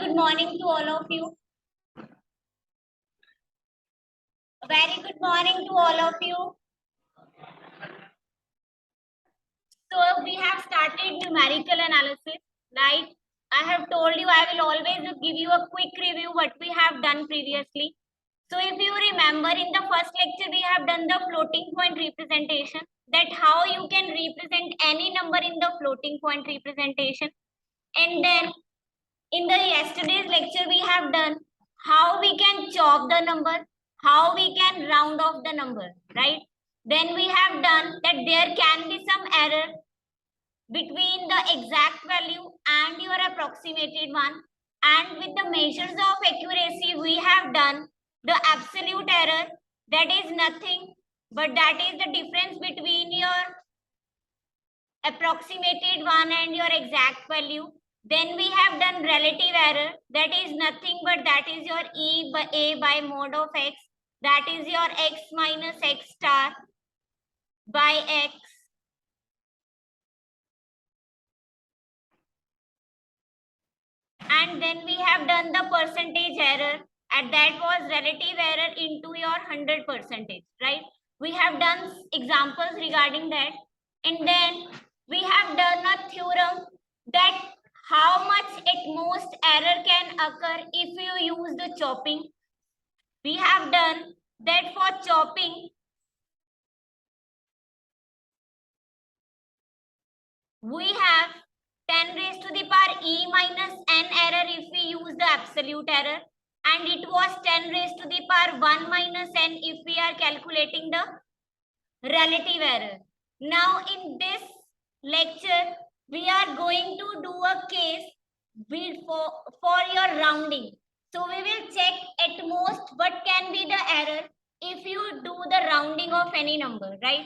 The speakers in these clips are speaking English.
good morning to all of you. A very good morning to all of you. So we have started numerical analysis. Like I have told you, I will always give you a quick review what we have done previously. So if you remember, in the first lecture we have done the floating point representation, that how you can represent any number in the floating point representation. And then in the yesterday's lecture we have done how we can chop the number, how we can round off the number, right? Then we have done that there can be some error between the exact value and your approximated one, and with the measures of accuracy we have done the absolute error, that is nothing but that is the difference between your approximated one and your exact value. Then we have done relative error, that is nothing but that is your E by A by mod of x, that is your x minus x star by x. And then we have done the percentage error, and that was relative error into your 100%, right? We have done examples regarding that. And then we have done a theorem that how much at most error can occur if you use the chopping. We have done that for chopping, we have 10 raised to the power e minus n error if we use the absolute error, and it was 10 raised to the power 1 minus n if we are calculating the relative error. Now in this lecture, we are going to do a case for your rounding. So we will check at most what can be the error if you do the rounding of any number, right?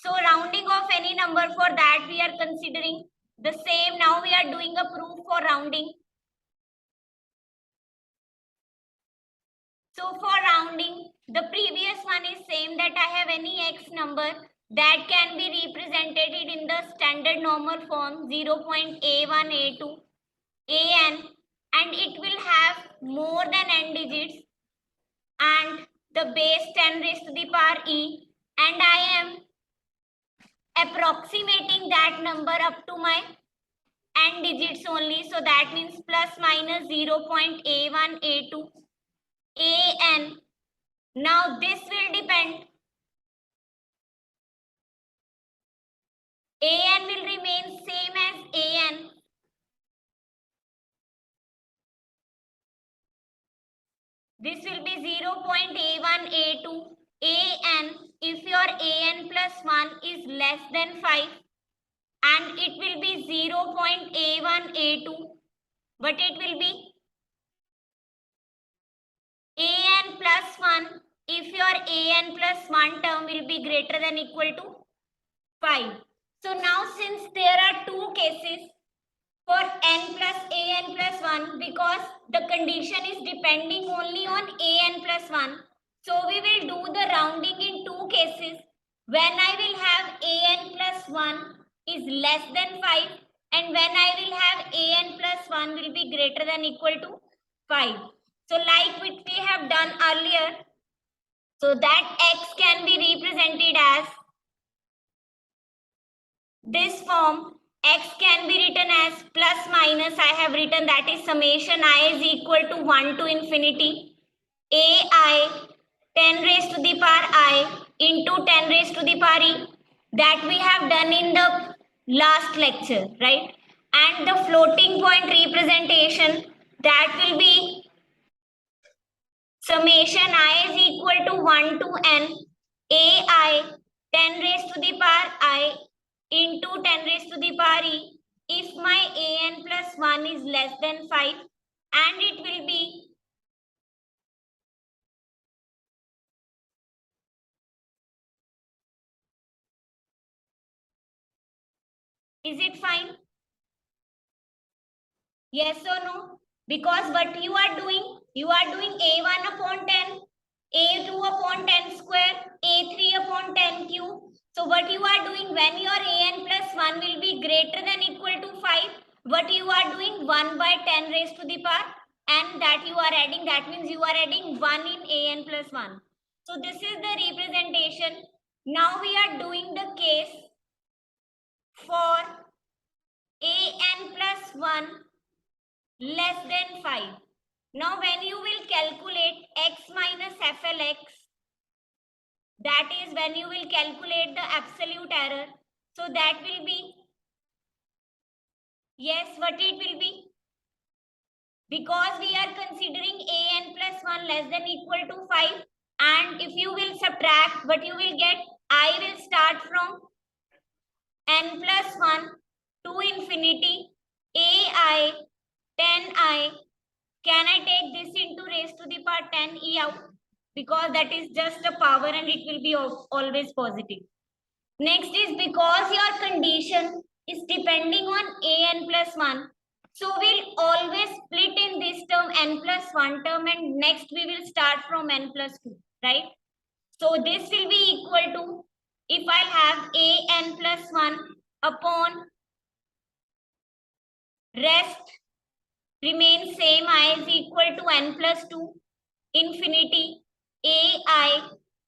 So rounding of any number, for that we are considering the same. Now we are doing a proof for rounding. So for rounding, the previous one is same, that I have any x number that can be represented in the standard normal form 0.a1, a2, an, and it will have more than n digits and the base 10 raised to the power e, and I am approximating that number up to my n digits only. So that means plus minus 0.a1, a2, an. Now this will depend. An will remain same as an. This will be 0.a1, a2, an if your an plus 1 is less than 5, and it will be 0.a1, a2, but it will be an plus 1 if your an plus 1 term will be greater than equal to 5. So now since there are two cases for n plus an plus 1, because the condition is depending only on an plus 1, so we will do the rounding in two cases, when I will have an plus 1 is less than 5 and when I will have an plus 1 will be greater than equal to 5. So like which we have done earlier, so that x can be represented as this form. X can be written as plus minus, I have written, that is summation I is equal to 1 to infinity ai 10 raised to the power I into 10 raised to the power e, that we have done in the last lecture, right? And the floating point representation, that will be summation I is equal to 1 to n ai 10 raised to the power I into 10 raised to the power e if my an plus 1 is less than 5, and it will be is it fine? Yes or no? Because what you are doing a1 upon 10, a2 upon 10 square, a3 upon 10 cube. So what you are doing, when your an plus 1 will be greater than equal to 5, what you are doing, 1 by 10 raised to the power n that you are adding, that means you are adding 1 in an plus 1. So this is the representation. Now we are doing the case for an plus 1 less than 5. Now when you will calculate x minus flx, that is when you will calculate the absolute error. So that will be, yes, what it will be? Because we are considering an plus 1 less than equal to 5. And if you will subtract, what you will get? I will start from n plus 1 to infinity ai 10i. Can I take this into raised to the power 10e out? Because that is just a power and it will be always positive. Next is because your condition is depending on an plus 1. So we'll always split in this term n plus 1 term, and next we will start from n plus 2, right? So this will be equal to, if I have an plus 1 upon rest remains same, I is equal to n plus 2 infinity ai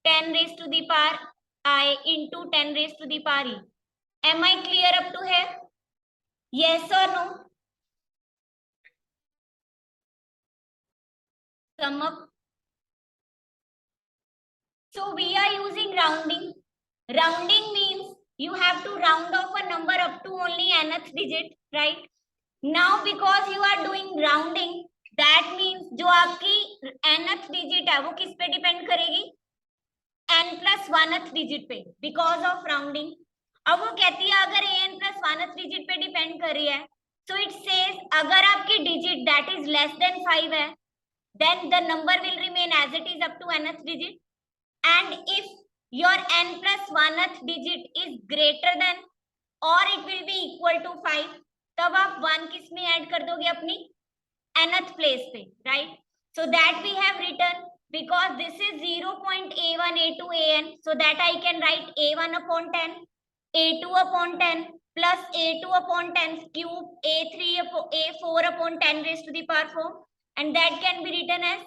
10 raised to the power I into 10 raised to the power e. Am I clear up to here? Yes or no? Sum up. So we are using rounding. Rounding means you have to round off a number up to only nth digit, right? Now because you are doing rounding, that means जो आपकी nth digit है वो किस पे depend करेगी? n plus 1th digit पे, because of rounding. अब वो कहती है अगर an plus 1th digit पे डिपेंड कर रही है, so it says अगर आपकी digit that is less than 5 है, then the number will remain as it is up to nth digit. And if your n plus 1th digit is greater than or it will be equal to 5, तब आप 1 किस में add कर दोगे? अपनी nth place पे, right? So that we have written, because this is 0.a1 a2 an, so that I can write a1 upon 10 a2 upon 10 plus a2 upon 10 cube a3 upon a4 upon 10 raised to the power 4, and that can be written as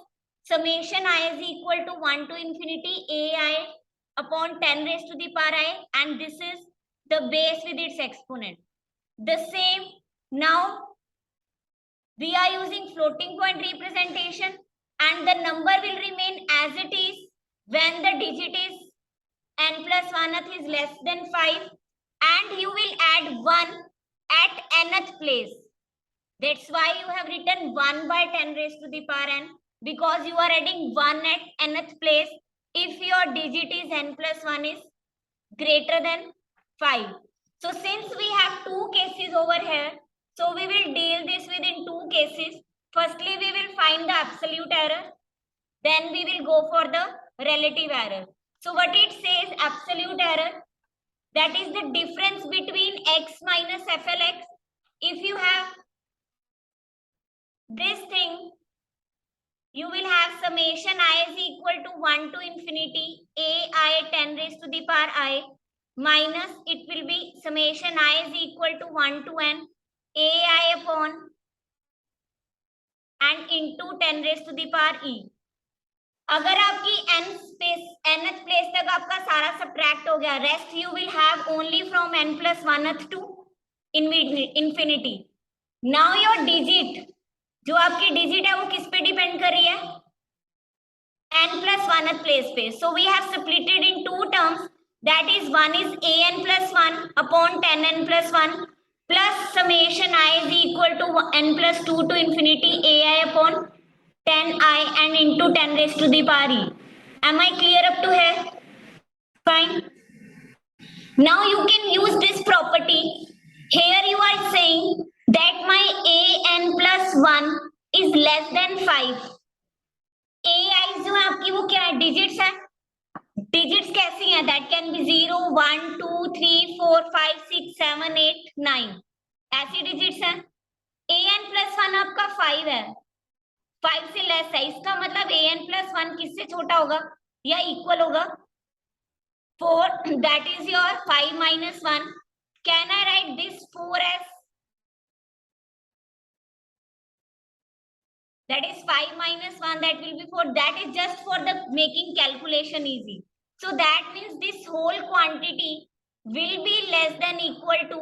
summation I is equal to 1 to infinity ai upon 10 raised to the power I, and this is the base with its exponent. The same, now we are using floating point representation, and the number will remain as it is when the digit is n plus 1th is less than 5, and you will add 1 at nth place. That's why you have written 1 by 10 raised to the power n, because you are adding 1 at nth place if your digit is n plus 1 is greater than 5. So since we have two cases over here, so we will deal this within two cases. Firstly, we will find the absolute error. Then we will go for the relative error. So what it says, absolute error, that is the difference between x minus flx. If you have this thing, you will have summation I is equal to 1 to infinity ai 10 raised to the power I minus, it will be summation I is equal to 1 to n ai upon and into 10 raised to the power e. अगर आपकी nth place तक आपका सारा subtract हो गया, rest you will have only from n plus 1th to infinity. Now your digit, जो आपकी digit है वो किस पे डिपेंड कर रही है? n plus 1th place पे. So we have split it in two terms, that is one is an plus 1 upon 10n plus 1 plus summation I is equal to n plus 2 to infinity ai upon 10i and into 10 raised to the power e. Am I clear up to here? Fine. Now you can use this property. Here you are saying that my an plus 1 is less than 5. ai जो है आपकी वो क्या है? Digits है. Digits कैसी हैं? That can be 0 1 2 3 4 5 6 7 8 9, ऐसी डिजिट्स हैं. an plus 1 आपका 5 है, 5 से लेस है, इसका मतलब an plus 1 किससे छोटा होगा या इक्वल होगा? 4. That is your 5 minus 1. Can I write this 4 as? That is 5 minus 1, that will be 4. That is just for the making calculation easy. So that means this whole quantity will be less than equal to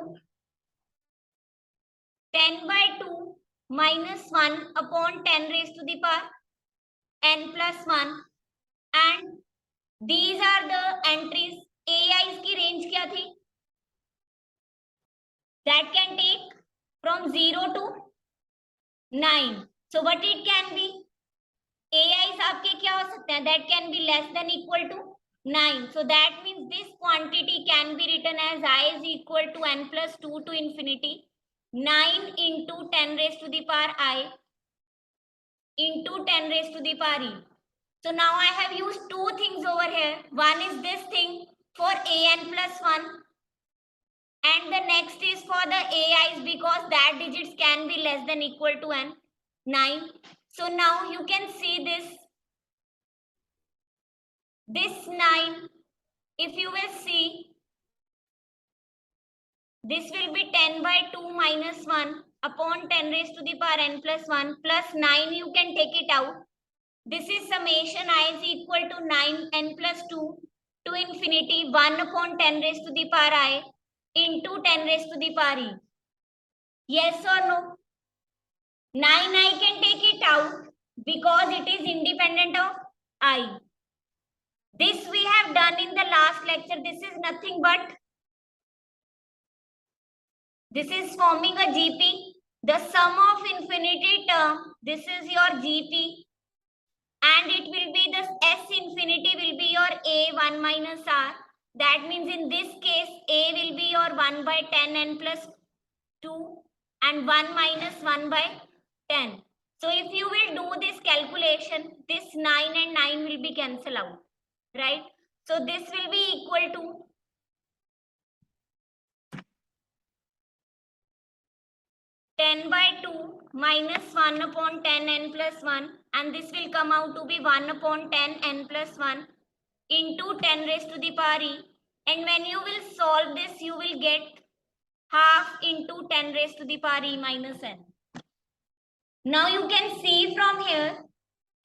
10 by 2 minus 1 upon 10 raised to the power n plus 1. And these are the entries. AI की range क्या थी? That can take from 0 to 9. So what it can be? AIs आपके क्या हो सकते हैं? That can be less than equal to 9. So that means this quantity can be written as I is equal to n plus 2 to infinity 9 into 10 raised to the power I into 10 raised to the power e. So now I have used two things over here. One is this thing for an plus 1 and the next is for the AIs because that digits can be less than equal to n 9. So now you can see this 9, if you will see, this will be 10 by 2 minus 1 upon 10 raised to the power n plus 1 plus 9, you can take it out. This is summation I is equal to 9 n plus 2 to infinity 1 upon 10 raised to the power I into 10 raised to the power e. Yes or no? 9 I can take it out because it is independent of I. This we have done in the last lecture. This is nothing but, this is forming a GP. The sum of infinity term, this is your GP. And it will be the S infinity will be your A 1 minus R. That means in this case, A will be your 1 by 10 n plus 2 and 1 minus 1 by 10. So if you will do this calculation, this 9 and 9 will be cancelled out, right? So this will be equal to 10 by 2 minus 1 upon 10 n plus 1 and this will come out to be 1 upon 10 n plus 1 into 10 raised to the power e. And when you will solve this, you will get half into 10 raised to the power e minus n. Now you can see from here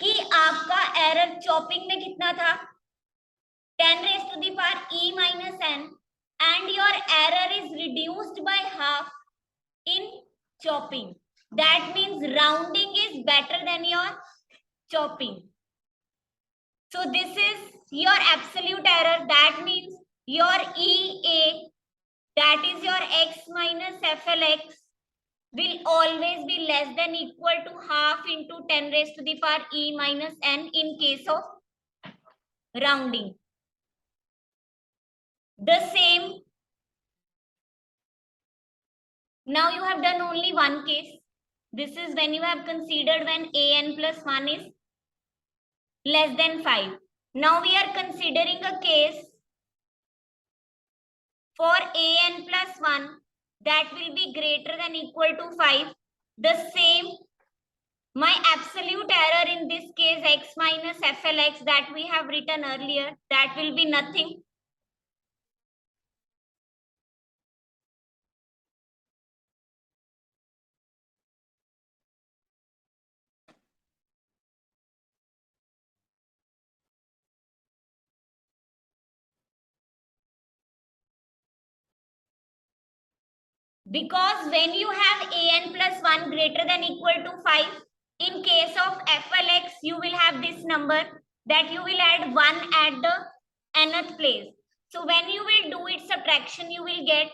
कि आपका error chopping में कितना था? 10 raised to the power e minus n and your error is reduced by half in chopping. That means rounding is better than your chopping. So this is your absolute error. That means your EA, that is your x minus FLX, will always be less than equal to half into 10 raised to the power e minus n in case of rounding. The same. Now you have done only one case. This is when you have considered when an plus 1 is less than 5. Now we are considering a case for an plus 1 that will be greater than equal to 5. The same, my absolute error in this case x minus FLX that we have written earlier, that will be nothing. Because when you have an plus 1 greater than equal to 5, in case of FLX, you will have this number that you will add 1 at the nth place. So when you will do its subtraction, you will get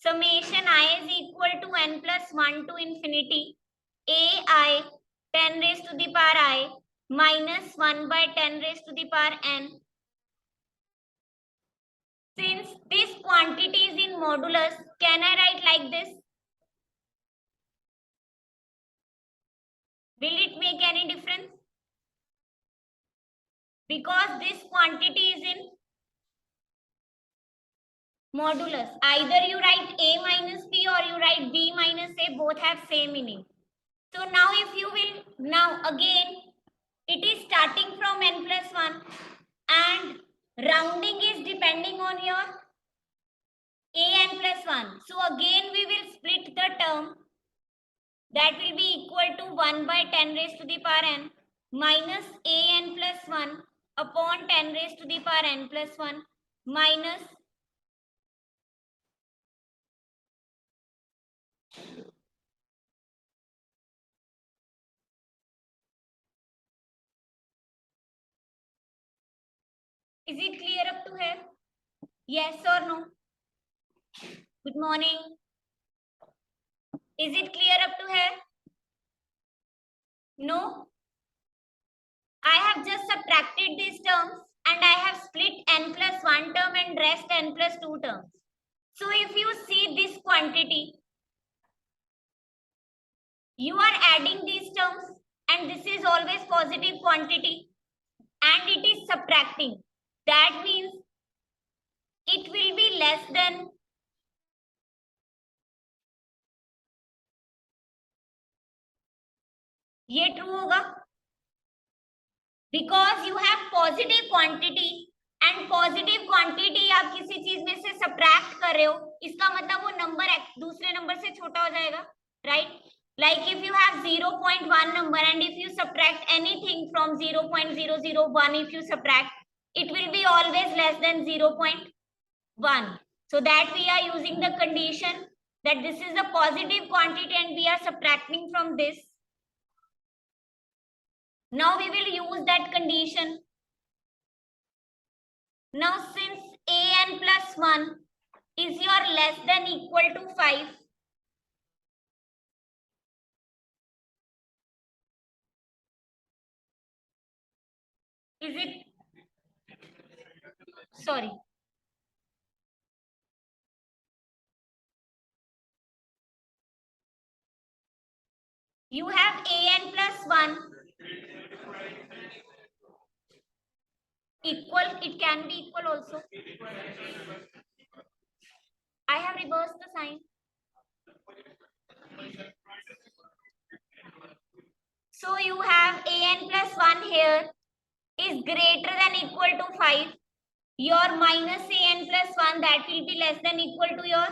summation I is equal to n plus 1 to infinity AI 10 raised to the power I minus 1 by 10 raised to the power n. Since this quantity is in modulus, can I write like this? Will it make any difference? Because this quantity is in modulus. Either you write A minus B or you write B minus A, both have same meaning. So now if you will, now again, it is starting from n plus 1 and rounding is depending on your an plus 1. So again we will split the term that will be equal to 1 by 10 raised to the power n minus a n plus 1 upon 10 raised to the power n plus 1 minus is it clear up to here? Yes or no? Good morning. Is it clear up to here? No? I have just subtracted these terms and I have split n plus 1 term and rest n plus 2 terms. So if you see this quantity, you are adding these terms and this is always positive quantity and it is subtracting. That means it will be less than ये true होगा because you have positive quantity and positive quantity आप किसी चीज में से subtract कर रहे हो इसका मतलब वो नंबर दूसरे नंबर से छोटा हो जाएगा right like if you have 0.1 number and if you subtract anything from 0.001 if you subtract it will be always less than 0.1 so that we are using the condition that this is a positive quantity and we are subtracting from this. Now we will use that condition. Now since an plus 1 is your less than equal to 5, is it, sorry, you have an plus 1 equal, it can be equal also. I have reversed the sign. So you have an plus 1 here is greater than equal to 5. Your minus an plus 1 that will be less than equal to your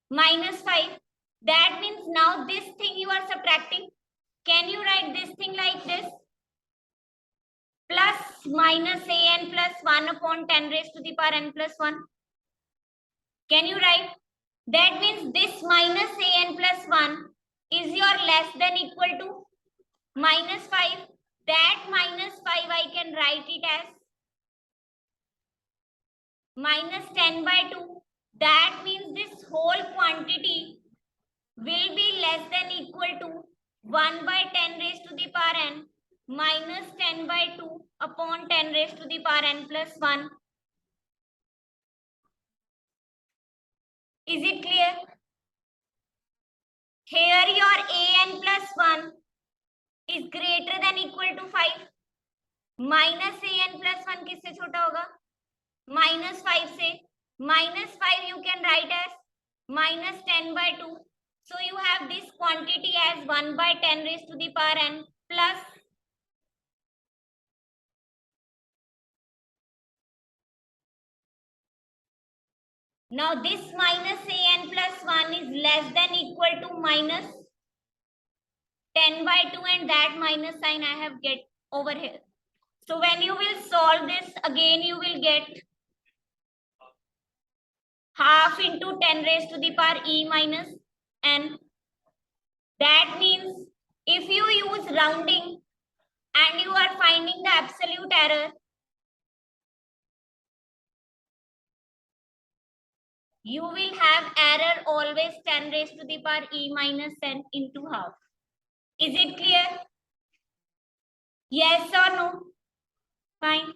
minus 5. That means now this thing you are subtracting. Can you write this thing like this? Plus minus an plus 1 upon 10 raised to the power n plus 1. Can you write? That means this minus an plus 1 is your less than equal to minus 5. That minus 5 I can write it as minus 10 by 2. That means this whole quantity will be less than equal to 1 by 10 raised to the power n minus 10 by 2 upon 10 raised to the power n plus 1. Is it clear? Here your an plus 1 is greater than equal to 5. Minus an plus 1 किससे छोटा होगा? Minus 5 से. Minus 5 you can write as minus 10 by 2. So you have this quantity as 1 by 10 raised to the power n plus now this minus an plus 1 is less than equal to minus 10 by 2 and that minus sign I have get over here. So when you will solve this again you will get half into 10 raised to the power e minus n. That means if you use rounding and you are finding the absolute error, you will have error always 10 raised to the power e minus n into half. Is it clear? Yes or no? Fine.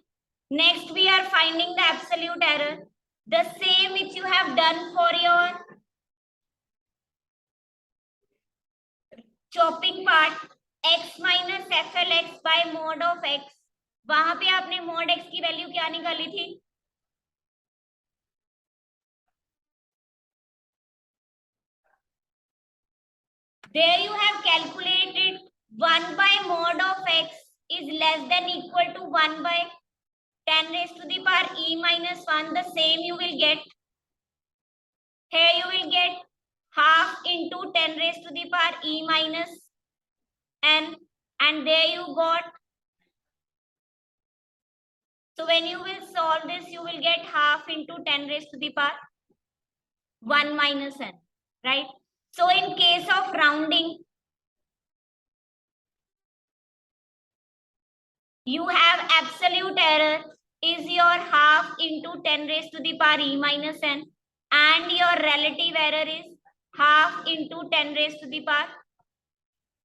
Next we are finding the absolute error. The same which you have done for your chopping part x minus flx by mod of x. वहां पे आपने mod x की value क्या निकाली थी? There you have calculated 1 by mod of x is less than equal to 1 by 10 raised to the power e minus 1. The same you will get. Here you will get half into 10 raised to the power e minus n, and there you got. So when you will solve this, you will get half into 10 raised to the power 1 minus n, right? So in case of rounding, you have absolute error is your half into 10 raised to the power e minus n, and your relative error is half into 10 raised to the power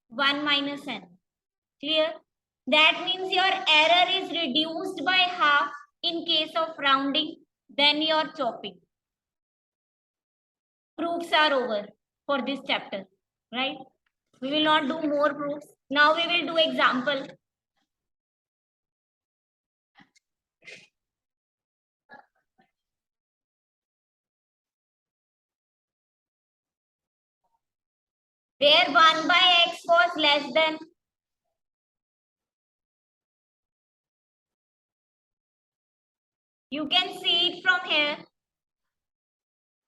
1 minus n. Clear? That means your error is reduced by half in case of rounding, then your chopping. Proofs are over for this chapter, right? We will not do more proofs. Now we will do example. Where 1 by x was less than, you can see it from here.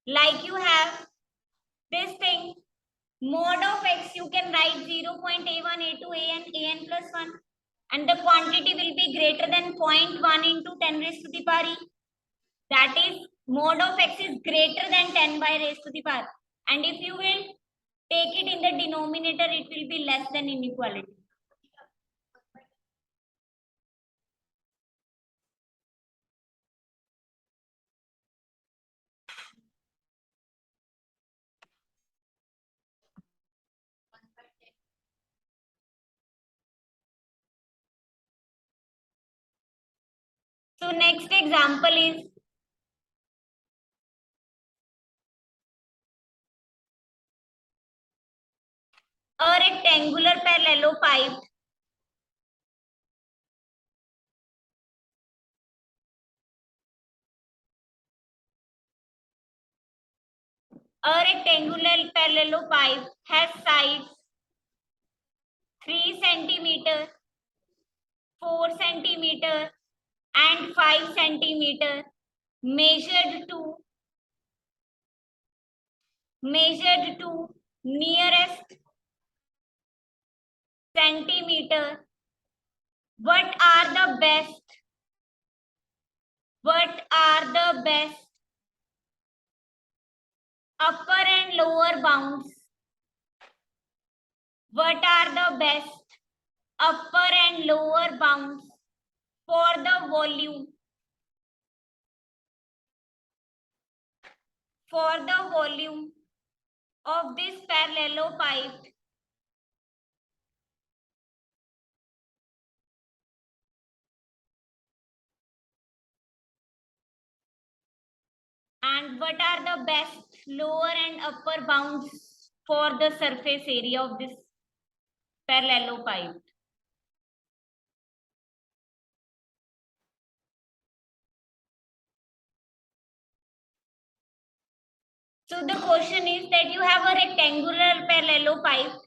Like you have this thing, mod of x, you can write 0.a1, a2, an plus 1. And the quantity will be greater than 0.1 into 10 raised to the power e. That is, mod of x is greater than 10 by raised to the power. And if you will take it in the denominator, it will be less than inequality. So next example is a rectangular parallelepiped has sides 3 centimeter, 4 centimeter, and 5 centimeter, measured to nearest centimeter. What are the best upper and lower bounds? What are the best upper and lower bounds for the volume of this parallelepiped? And what are the best lower and upper bounds for the surface area of this parallelepiped? So the question is that you have a rectangular parallelepiped,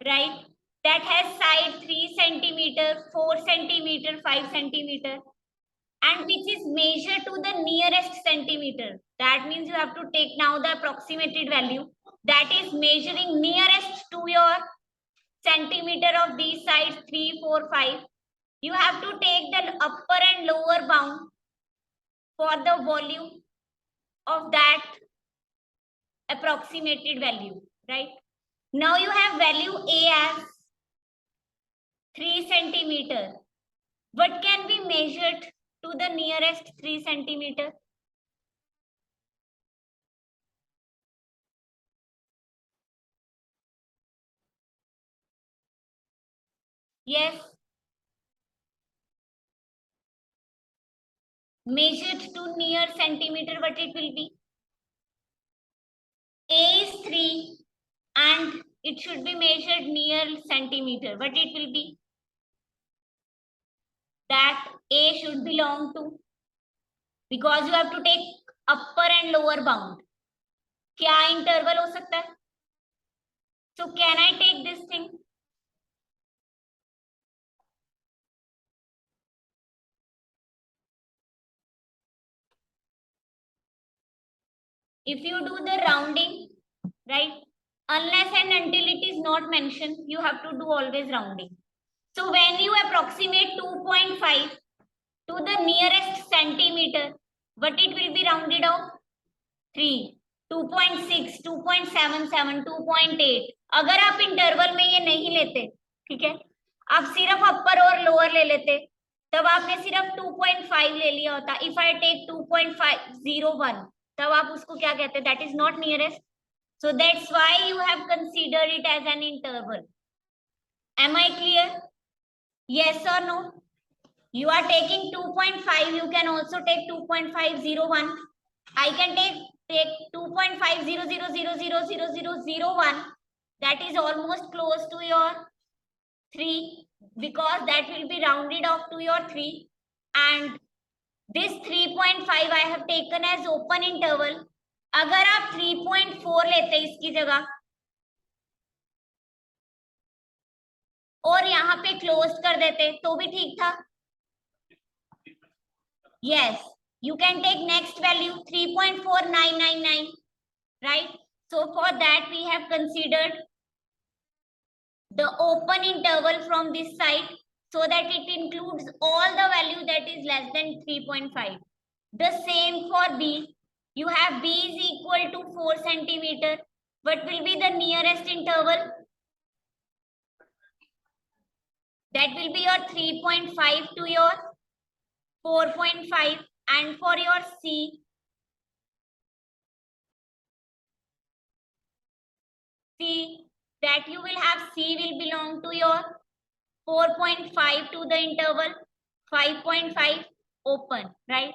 right? That has side 3 centimeter, 4 centimeter, 5 centimeter, and which is measured to the nearest centimeter. That means you have to take now the approximated value that is measuring nearest to your centimeter of these sides 3, 4, 5. You have to take the upper and lower bound for the volume of that approximated value, right? Now you have value A as 3 centimeter. What can be measured to the nearest 3 centimeter? Yes. Measured to near centimeter, what it will be? A is 3 and it should be measured near centimeter. What it will be? That A should belong to, because you have to take upper and lower bound. क्या interval हो सकता है? So can I take this thing? If you do the rounding, right? Unless and until it is not mentioned, you have to do always rounding. So when you approximate 2.5 to the nearest centimeter, but it will be rounded off 3, 2.6, 2.77, 2.8. अगर आप interval में ये नहीं लेते, ठीक है, आप सिर्फ अपर और लोअर ले लेते, तब आपने सिर्फ 2.5 ले लिया होता. इफ आई टेक 2.501, तब आप उसको क्या कहते? That is not nearest. So that's why you have considered it as an interval. Am I clear? Yes or no? You are taking 2.5. You can also take 2.501. I can take 2.5000000001. That is almost close to your 3, because that will be rounded off to your 3. And this 3.5 I have taken as open interval. अगर आप 3.4 लेते इसकी जगह और यहाँ पे close कर देते तो भी ठीक था. Yes, you can take next value 3.4999, right? So for that we have considered the open interval from this side, so that it includes all the value that is less than 3.5. The same for B. You have B is equal to 4 centimeter. What will be the nearest interval? That will be your 3.5 to your 4.5. And for your C, that you will have C will belong to your 4.5 to the interval 5.5 open, right?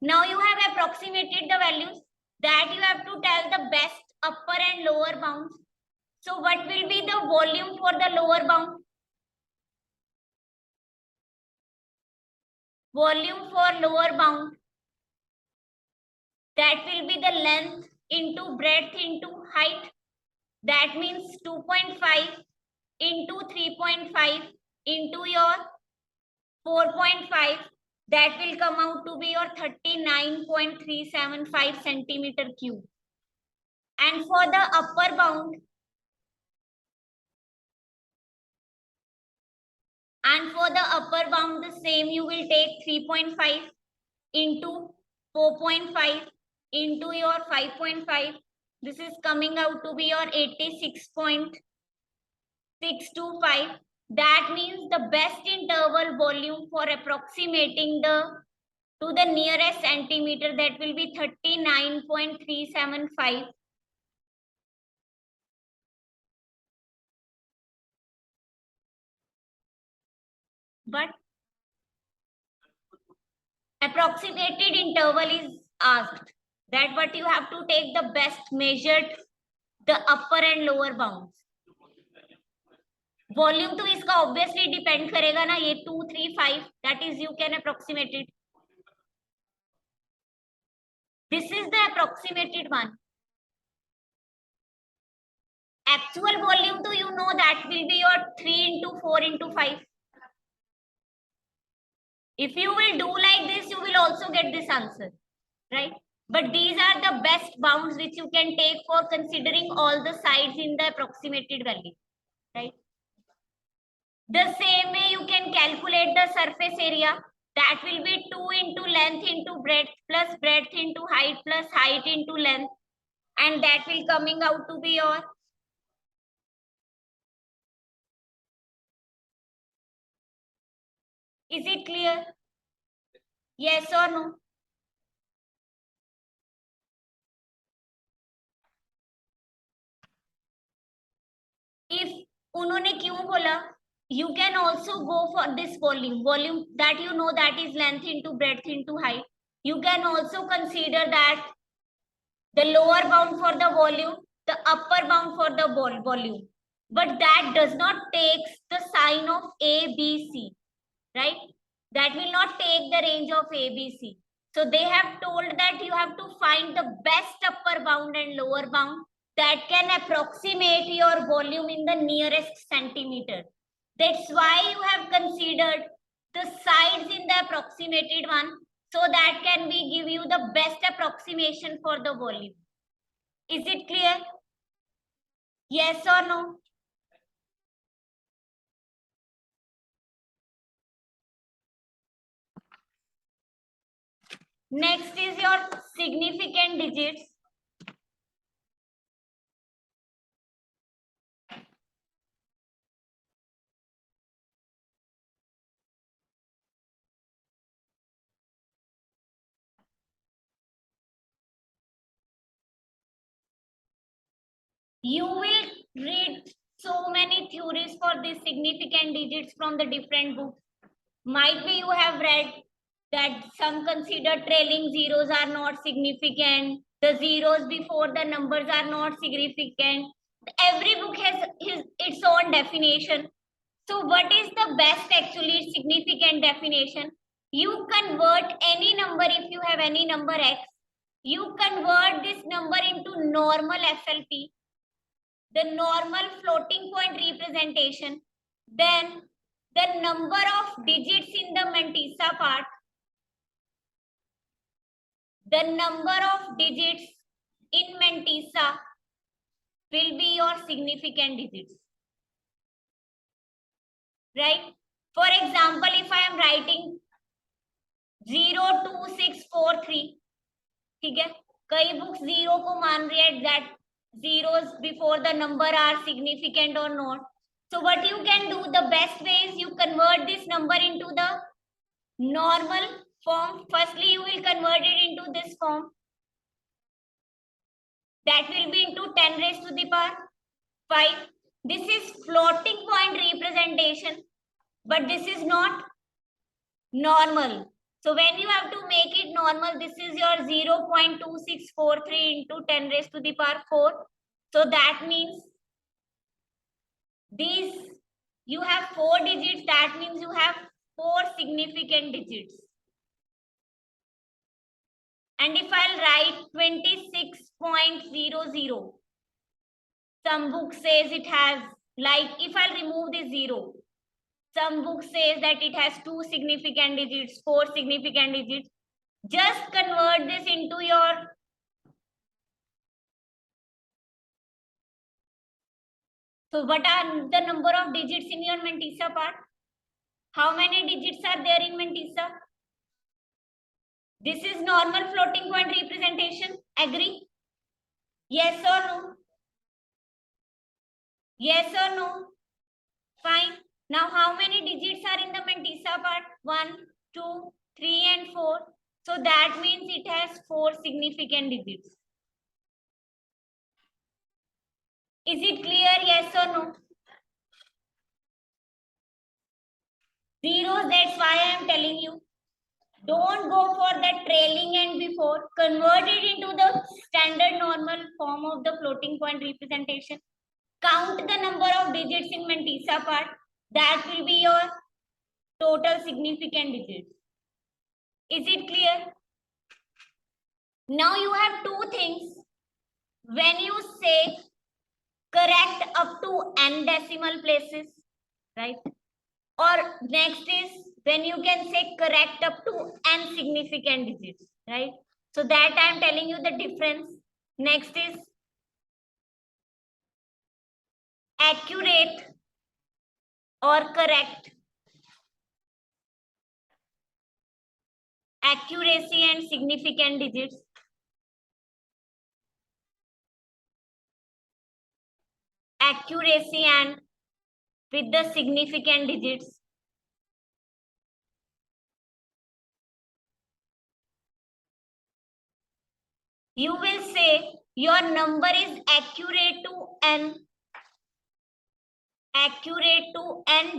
Now you have approximated the values, that you have to tell the best upper and lower bounds. So what will be the volume for the lower bound? Volume for lower bound, that will be the length into breadth into height. That means 2.5 into 3.5 into your 4.5. That will come out to be your 39.375 centimeter cube. And for the upper bound, the same, you will take 3.5 into 4.5 into your 5.5. This is coming out to be your 86.625. That means the best interval volume for approximating to the nearest centimeter, that will be 39.375. But approximated interval is asked, that what you have to take the best measured the upper and lower bounds. Volume तो इसका obviously depend करेगा ना, ये 2, 3, 5, that is you can approximate it. This is the approximated one. Actual volume तो you know that will be your 3 into 4 into 5. If you will do like this, you will also get this answer, right? But these are the best bounds which you can take for considering all the sides in the approximated value, right? The same way you can calculate the surface area. That will be 2 into length into breadth plus breadth into height plus height into length. And that will coming out to be your Is it clear? Yes or no? If उन्होंने क्यों बोला, you can also go for this volume that you know that is length into breadth into height. You can also consider that the lower bound for the volume, the upper bound for the volume, but that does not take the sign of A, B, C, right? That will not take the range of A, B, C. So they have told that you have to find the best upper bound and lower bound that can approximate your volume in the nearest centimeter. That's why you have considered the sides in the approximated one, so that can be give you the best approximation for the volume. Is it clear? Yes or no? Next is your significant digits. You will read so many theories for these significant digits from the different books. Might be you have read that some consider trailing zeros are not significant. The zeros before the numbers are not significant. Every book has its own definition. So what is the best actually significant definition? You convert any number, if you have any number x, you convert this number into normal FLP, the normal floating point representation, then the number of digits in the mantissa part, the number of digits in mantissa will be your significant digits, right? For example, if I am writing 02643, ठीक है, कई books zero को मान रही है that zeros before the number are significant or not. So what you can do, the best way is you convert this number into the normal form. Firstly, you will convert it into this form. That will be into 10 raised to the power 5. This is floating point representation, but this is not normal. So when you have to make it normal, this is your 0.2643 into 10 raised to the power 4. So that means these, you have 4 digits. That means you have 4 significant digits. And if I'll write 26.00, some book says it has, like if I'll remove this 0, some book says that it has 2 significant digits, 4 significant digits. Just convert this into your So what are the number of digits in your mantissa part? How many digits are there in mantissa? This is normal floating point representation. Agree? Yes or no? Yes or no? Fine. Now how many digits are in the mantissa part? 1, 2, 3 and 4. So that means it has 4 significant digits. Is it clear? Yes or no? Zeros, that's why I am telling you. Don't go for the trailing and before. Convert it into the standard normal form of the floating point representation. Count the number of digits in mantissa part. That will be your total significant digits. Is it clear? Now you have two things. When you say correct up to n decimal places, right? Or next is when you can say correct up to n significant digits, right? So that I am telling you the difference. Next is accurate or correct. Accuracy and significant digits. Accuracy and with the significant digits. You will say your number is accurate to n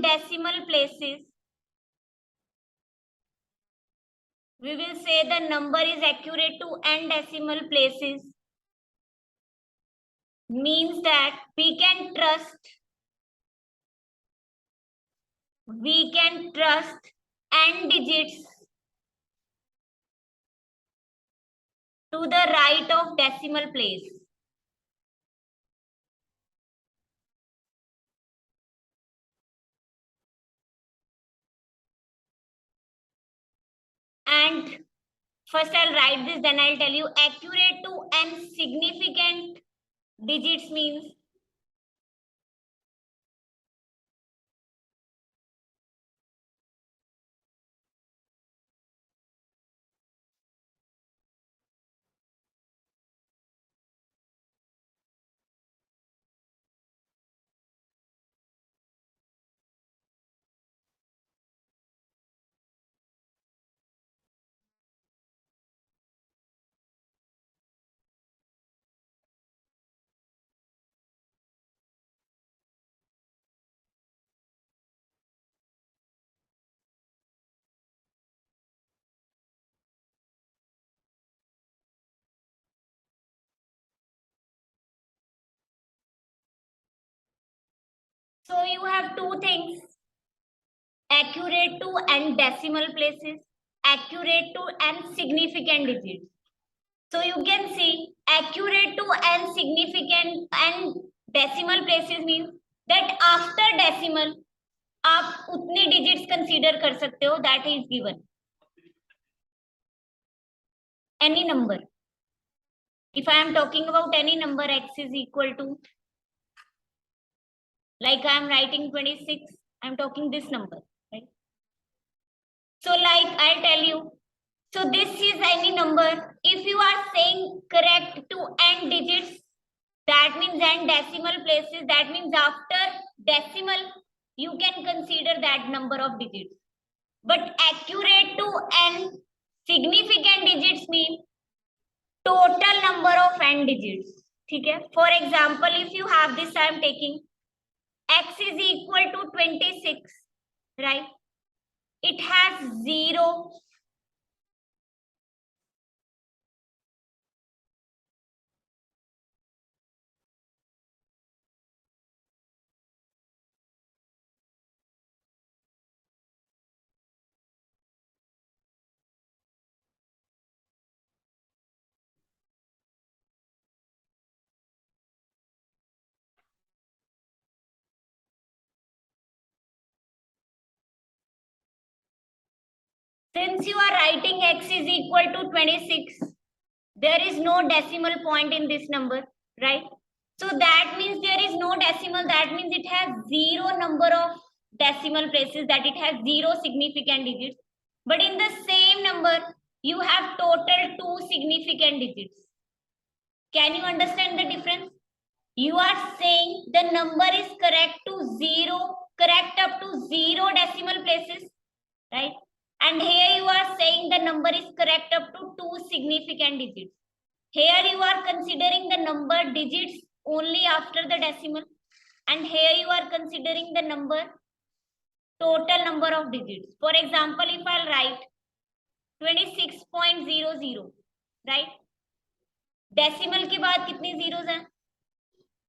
decimal places. We will say the number is accurate to n decimal places. Means that we can trust n digits to the right of decimal place. And first I'll write this, then I'll tell you accurate to n significant digits means So you have two things, accurate to and decimal places, accurate to and significant digits. So you can see accurate to and significant and decimal places means that after decimal आप उतने digits consider कर सकते हो, that is given any number. If I am talking about any number, x is equal to, like I am writing 26, I am talking this number, right? So like I'll tell you, so this is any number. If you are saying correct to n digits, that means n decimal places, that means after decimal, you can consider that number of digits. But accurate to n significant digits mean total number of n digits. ठीक है? For example, if you have this, I am taking x is equal to 26, right? It has 0. Since you are writing x is equal to 26, there is no decimal point in this number, right? So that means there is no decimal, that means it has 0 number of decimal places, that it has 0 significant digits. But in the same number, you have total 2 significant digits. Can you understand the difference? You are saying the number is correct to 0, correct up to 0 decimal places, right? And here you are saying the number is correct up to 2 significant digits. Here you are considering the number digits only after the decimal, and here you are considering the number, total number of digits. For example, if I'll write 26.00, right? Decimal के बाद कितने zeros हैं?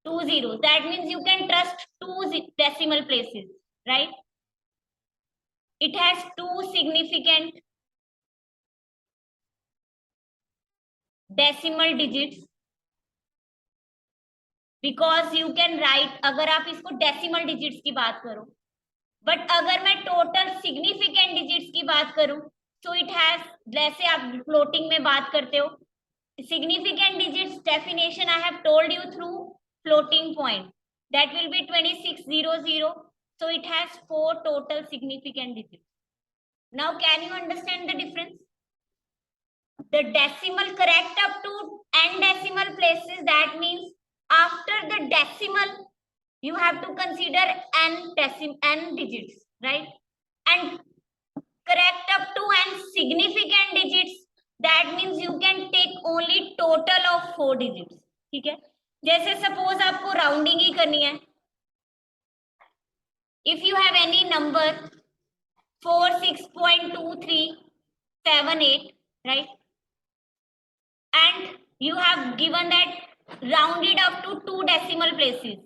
2 zeros. That means you can trust 2 decimal places, right? It has 2 significant decimal digits. Because you can write, अगर आप इसको decimal digits की बात करो, बट अगर मैं टोटल सिग्निफिकेंट डिजिट्स की बात करूं, सो इट हैज, जैसे आप फ्लोटिंग में बात करते हो, significant digits definition I have told you through floating point, that will be 2600. So it has 4 total significant digits. Now can you understand the difference? The decimal correct up to n decimal places, that means after the decimal you have to consider n digits, right? And correct up to n significant digits, that means you can take only total of 4 digits. ठीक है? जैसे suppose आपको rounding ही करनी है, if you have any number 46.2378, right? And you have given that rounded up to 2 decimal places.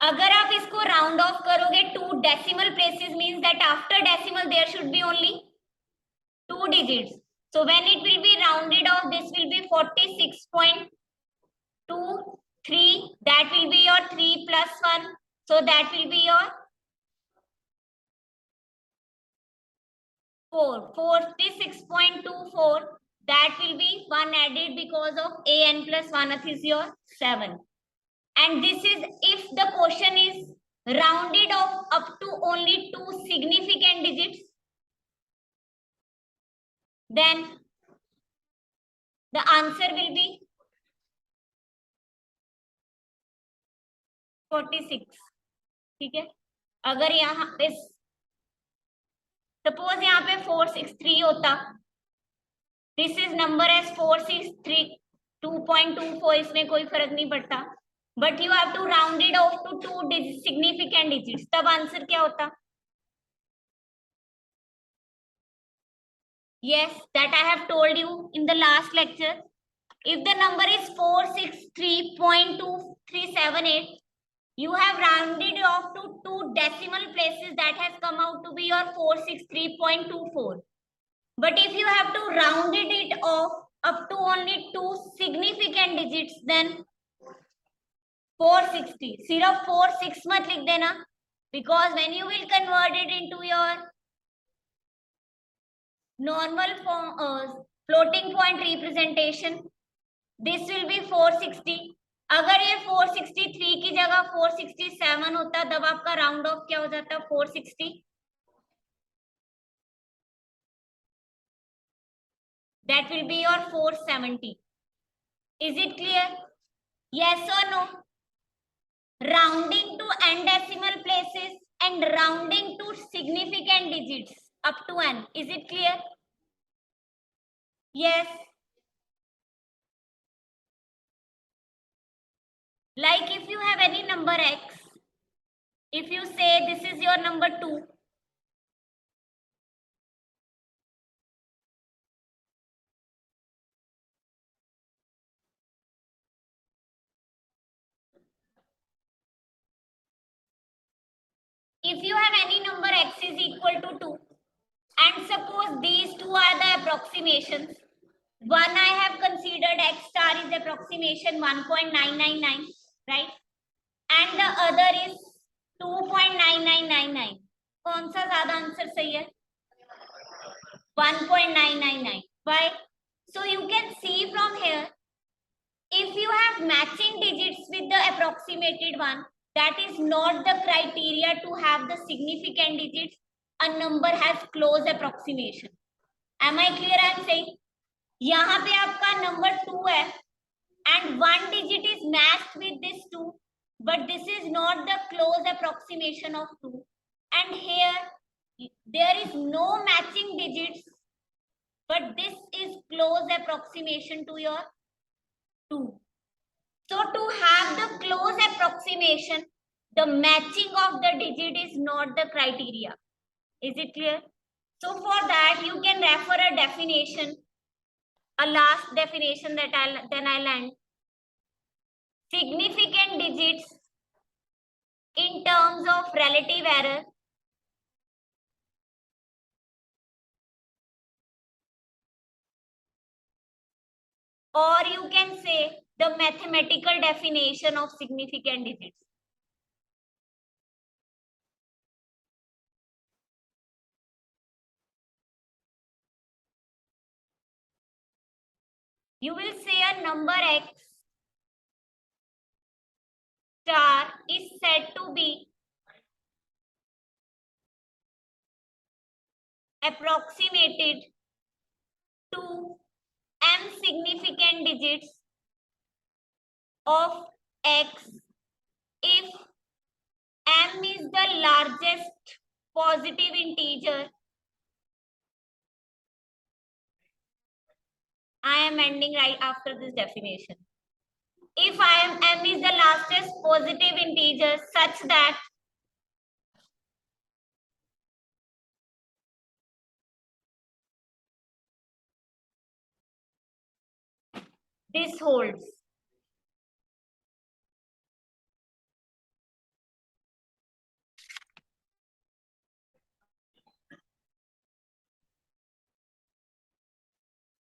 अगर आप इसको round of करोगे 2 decimal places means that after decimal there should be only 2 digits. So when it will be rounded off, this will be 46.23. That will be your 3 plus 1. So that will be your 4. 46.24. That will be 1 added because of an plus 1th is your 7. And this is if the question is rounded off up to only 2 significant digits, then the answer will be 46. ठीक है? अगर यहाँ पे suppose यहाँ पे 463 होता, this is number as 463, 2.24, इसमें कोई फर्क नहीं पड़ता, but you have to rounded off to 2 significant digits, तब आंसर क्या होता? Yes, that I have told you in the last lecture. If the number is 463.2378, you have rounded off to two decimal places, that has come out to be your 463.24. But if you have to round it off up to only two significant digits, then 460. सिर्फ 46 मत लिख देना, because when you will convert it into your normal form, floating point representation, this will be 460. अगर ये 463 की जगह 467 होता, तब आपका राउंड ऑफ क्या हो जाता? 460. That will be your 470. Is it clear? Yes or no? Rounding to n decimal places and rounding to significant digits up to n. Is it clear? Yes. Like if you have any number x, if you say this is your number 2, if you have any number x is equal to 2, and suppose these two are the approximations, one I have considered x star is approximation 1.999, right? And the other is 2.9999. कौन सा ज्यादा answer सही है? 1.999. Why? So you can see from here, if you have matching digits with the approximated one, that is not the criteria to have the significant digits. A number has close approximation. Am I clear? I am saying यहाँ पे आपका number 2 है and one digit is matched with this 2, but this is not the close approximation of 2, and here there is no matching digits, but this is close approximation to your 2. So to have the close approximation, the matching of the digit is not the criteria. Is it clear? So for that you can refer a definition, a last definition that I'll end. Significant digits in terms of relative error or you can say the mathematical definition of significant digits. You will say a number x star is said to be approximated to m significant digits of x if m is the largest positive integer. I am ending right after this definition. If m is the largest positive integer such that this holds.